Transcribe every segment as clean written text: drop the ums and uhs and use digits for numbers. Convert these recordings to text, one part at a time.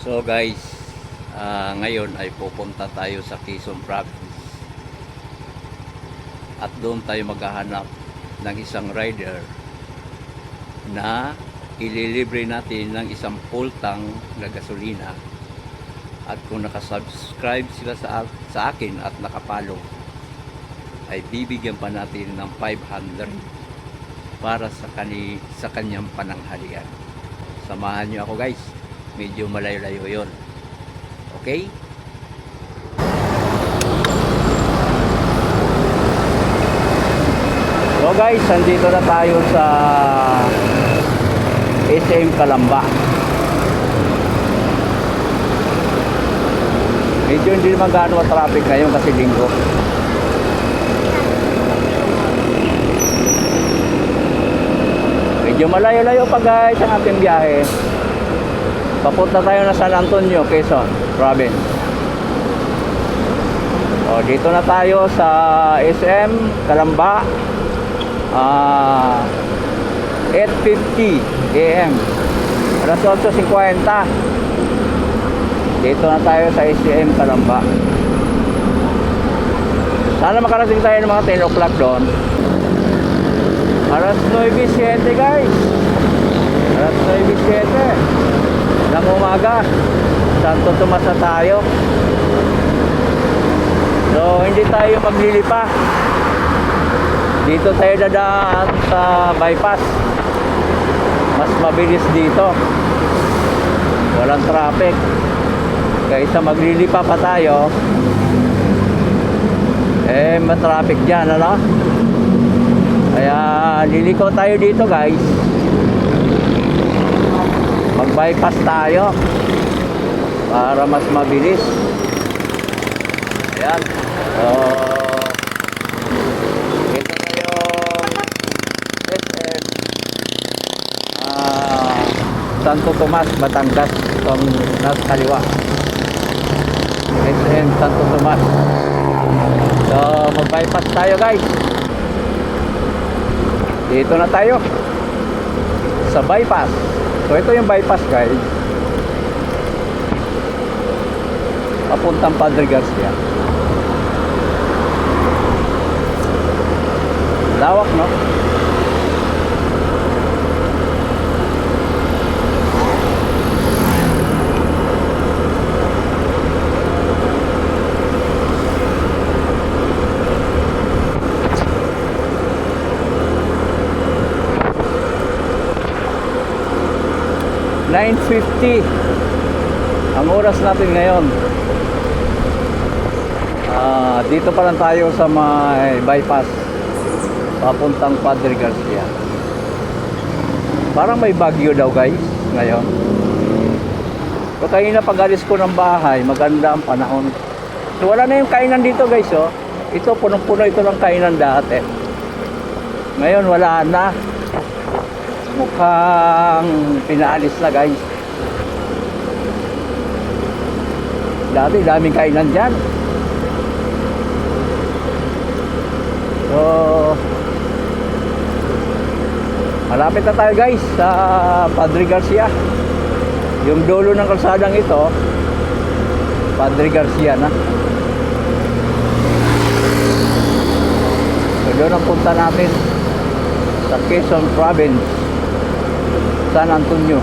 So guys, ngayon ay pupunta tayo sa Quezon Province at doon tayo maghahanap ng isang rider na ililibre natin ng isang full tank na gasolina. At kung nakasubscribe sila sa akin at nakapalo, ay bibigyan pa natin ng 500 para sa kanyang pananghalian. Samahan nyo ako guys, medyo malayo-layo yun. Okay? So guys, nandito na tayo sa SM Calamba. Medyo hindi naman gaano traffic ngayon kasi linggo. Medyo malayo-layo pa guys ang ating biyahe. Papunta tayo na San Antonio, Quezon Province. O, dito na tayo sa SM Calamba. 8:50 AM. Alas 8:50. Dito na tayo sa SM Calamba. Sana makarating tayo ng mga 10 o'clock doon. Alas 9:07 guys. Alas 9:07 ng umaga. Santo Tomas na tayo. So hindi tayo maglilipa. Dito tayo dadaan sa bypass. Mas mabilis dito. Walang traffic. Kaysa maglilipa pa tayo, matraffic dyan, ano? Kaya liliko tayo dito guys. Mag bypass tayo para mas mabilis. Ayan. So ito na yung SM Santo Tomas, Batangas. Itong nasa kaliwa, SM Santo Tomas. So mag bypass tayo guys. Dito na tayo sa bypass. So ito yung bypass guys, papuntang Padre Garcia. Lawak no? (9:50) ang oras natin ngayon. Dito pa lang tayo sa may bypass papuntang Padre Garcia. Parang may bagyo daw guys ngayon. So kanina pag alis ko ng bahay, maganda ang panahon. So wala na yung kainan dito guys, oh. Ito punong-puno ito ng kainan dati. Ngayon wala na. Mukhang pinaalis na guys. Dati daming kainan dyan. So malapit na tayo guys sa Padre Garcia. Yung dulo ng kalsadang ito, Padre Garcia na. So doon ang punta natin sa Quezon Province, San Antonio.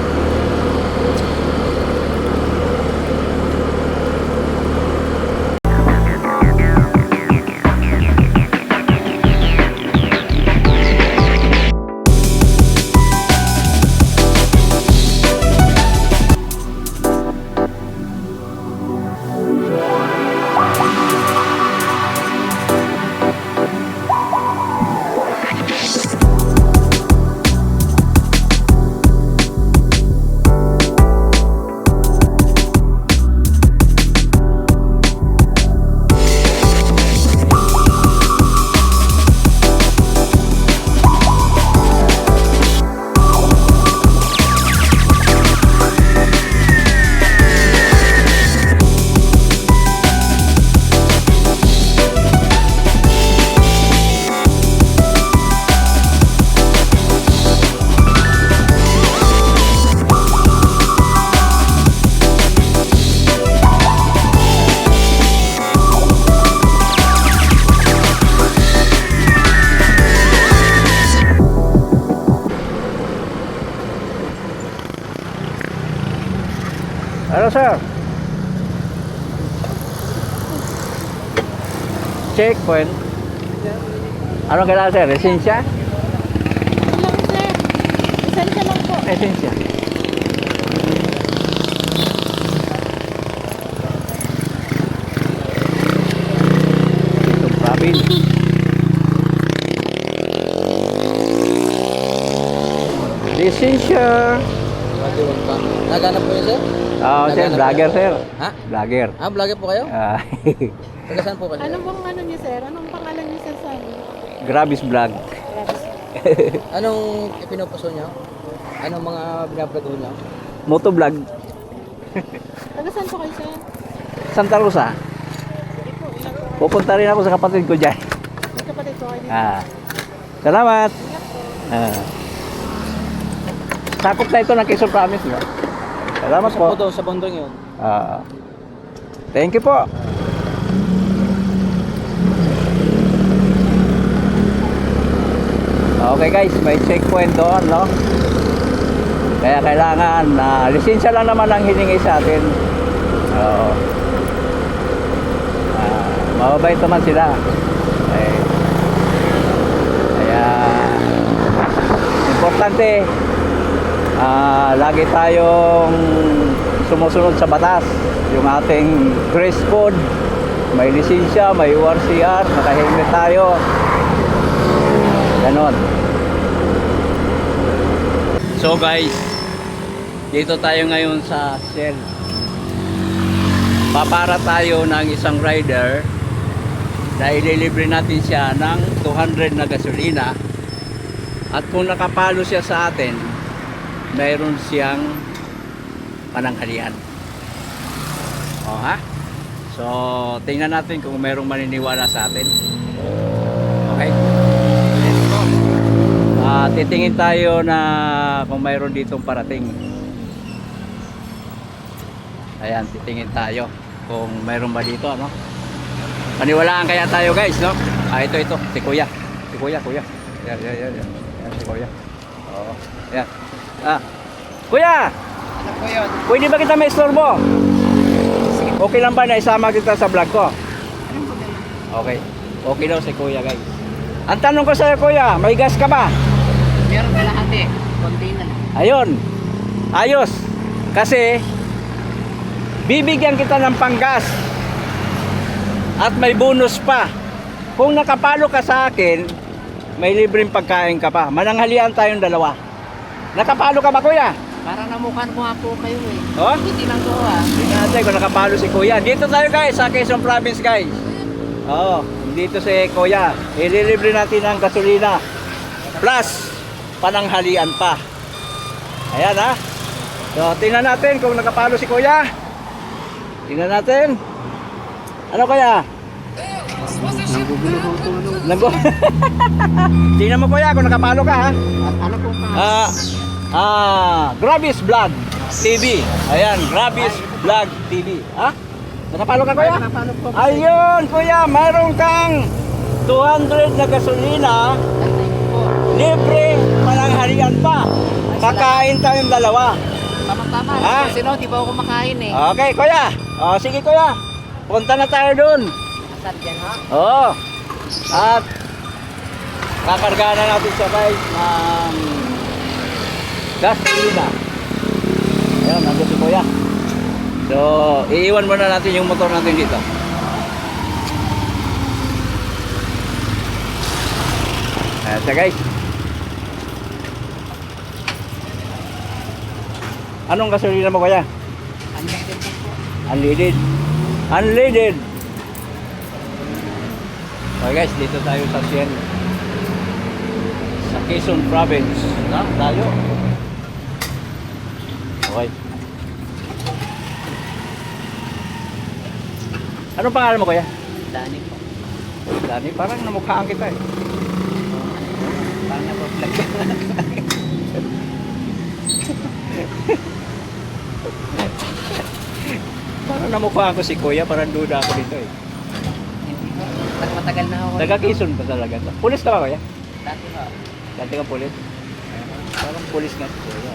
Hello, sir. Checkpoint. Anong kailangan, sir? Lisensya? Lang sir. Lisensya lang po. Lisensya. Ito, province. Lisensya. Naghanap po yun, sir? Oo, sir. Vlogger, sir. Ha? Vlogger. Ah, vlogger po kayo? Ah, Taga saan po kayo? Ano bang ano niyo sir? Anong pangalan niyo sir sa amin? Gravis vlog. Anong ipinoposo niyo? Anong mga binablog niyo? Motovlog. Taga saan po kayo sir? Santa Rosa. Hindi po, ilan po? Pupunta rin ako sa kapatid ko dyan. May kapatid po kayo dito. Ah. Salamat. Ah. Sakop na ito ng Quezon Province, no? Salamat Sa po. po sa bondong yun. Ah. Thank you po. Okay guys, may checkpoint doon, no? Kaya kailangan na lisensya lang naman ang hiningi sa atin. Oo. Mababait naman sila. Eh, kaya importante lagi tayong sumusunod sa batas. Yung ating dress code, may lisensya, may URCR, naka-helmet tayo. Ganon. So guys, dito tayo ngayon sa Shell. Papara tayo ng isang rider na ililibre natin siya ng 200 na gasolina. At kung nakapalo siya sa atin, mayroon siyang pananghalian. O ha? So, tingnan natin kung mayroong maniniwala sa atin. Okay? Let's go. Titingin tayo na kung mayroon ditong parating. Ayan, titingin tayo kung mayroon ba dito, ano? Paniwalaan kaya tayo guys, no? Ito, si Kuya. Si Kuya. Yan. Yan, si Kuya. Oo. Yan. Kuya! Ano po yun? Pwede ba kita may istorbo? Okay lang ba na isama kita sa vlog ko? Okay. Okay daw si Kuya guys. Ang tanong ko sa'yo Kuya, may gas ka ba? Meron na lahat eh. Konti na lang. Ayun. Ayos. Kasi bibigyan kita ng panggas. At may bonus pa. Kung nakapalo ka sa akin, may libreng pagkain ka pa. Mananghalian tayong dalawa. Nakapalo ka ba Kuya? Parang namukhaan ko nga po kayo eh. Oh? Hindi lang ko ah. Tingnan natin kung nakapalo si Kuya. Dito tayo guys, sa Quezon Province guys. Oo, dito si Kuya. Ililibre natin ng gasolina. Plus, pananghalian pa. Ayan ha. So, tingnan natin kung nakapalo si Kuya. Tingnan natin. Ano kaya? Nanggugulo. Tingnan mo Kuya kung nakapalo ka ha. Ano po pa? Gravis Vlog TV. Ayan, Gravis Vlog TV. Ha? Nakapalo ka Kuya? Nakapalo po. Ayun Kuya, mayroon kang 200 na gasolina. Libre pananghalian pa. Kakain tayong dalawa. Tama-tama. Ah? Kasi no, di ba ako kumakain eh. Okay Kuya. O sige Kuya. Punta na tayo dun. Saan yan ha? Oo. At kakargahan na natin siya guys ng gasolina. Ayan, nandun si Kuya. So, iiwan muna natin yung motor natin dito. Ayan siya guys. Anong gasolina mo Kuya? Unleaded. Unleaded. Okay guys, dito tayo sa Shell. Sa Quezon Province. Na, tayo. Okay. Anong pangalan mo Kuya? Dani po. Dani, parang namukhaan kita eh. Parang nag-vlog ka. Parang namukhaan ko si Kuya, parang duda ako dito eh. Hindi po. Matagal na ako. Taga Quezon ba talaga to? Pulis ka ba Kuya? Dati po. Dati kang pulis? Parang pulis nga si Kuya.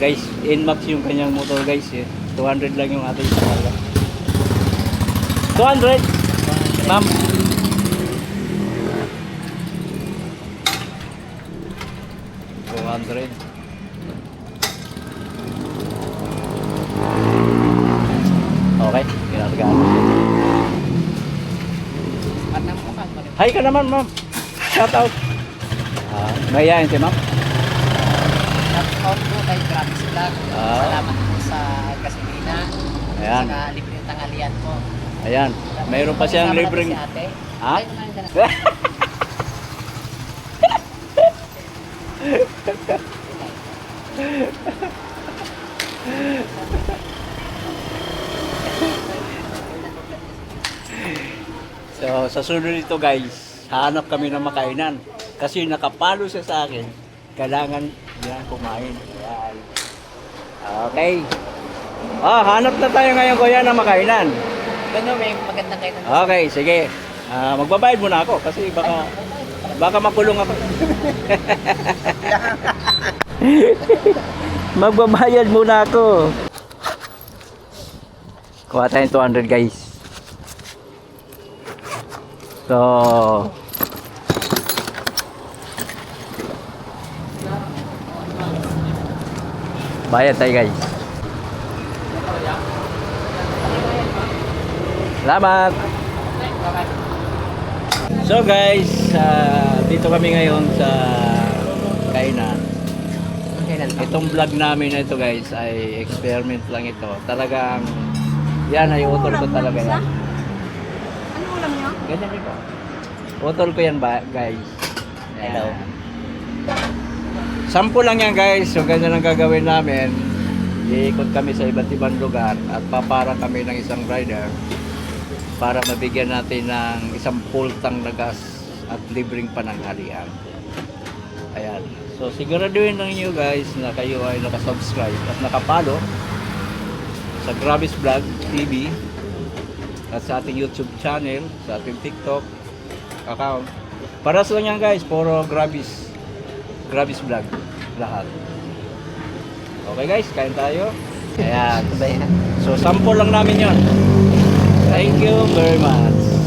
Guys, Inmax yung kanyang motor guys eh. 200 lang yung ating sakala. 200? Ma'am. $200. Okay, ginagawa. Parang mo ka. Hi ka naman, ma'am. Shout out. Mayayain si ma'am. Shout po kay Gravis Vlog. Ah. Salamat po sa gasolina. Ayan. Saka libreng tanghalian po. Ayan. Mayroon pa siyang Kasama natin libreng... Si ate. Ha? Ay, kumain ka na. So, sa sunod nito guys, hanap kami ng makainan. Kasi nakapalo siya sa akin, kailangan niya kumain. Ayan. Okay. Hanap na tayo ngayon kuya ng makainan. Ano, may maganda kayo. Okay, sige. Magbabayad muna ako kasi baka makulong ako. Magbabayad muna ako. Kuha tayong 200 guys. So, bayad tayo guys. Salamat. So guys, dito kami ngayon sa kainan. Kailan pa? Itong vlog namin na ito guys ay experiment lang ito. Talagang yan ay utol ko talaga yan. Ano ulam niyo? Ganyan ito. Utol ko yan ba guys. Hello. Sample lang yan guys. So ganyan ang gagawin namin. Iikot kami sa iba't ibang lugar at papara kami ng isang rider para mabigyan natin ng isang full tank na gas at libreng pananghalian. Ayan. So siguraduhin lang niyo guys na kayo ay nakasubscribe at nakapalo sa Gravis Vlog TV at sa ating YouTube channel, sa ating TikTok account. Paras lang yan guys, puro Gravis Vlog lahat. Okay guys, kain tayo. Ayan. So sample lang namin yon. Thank you very much.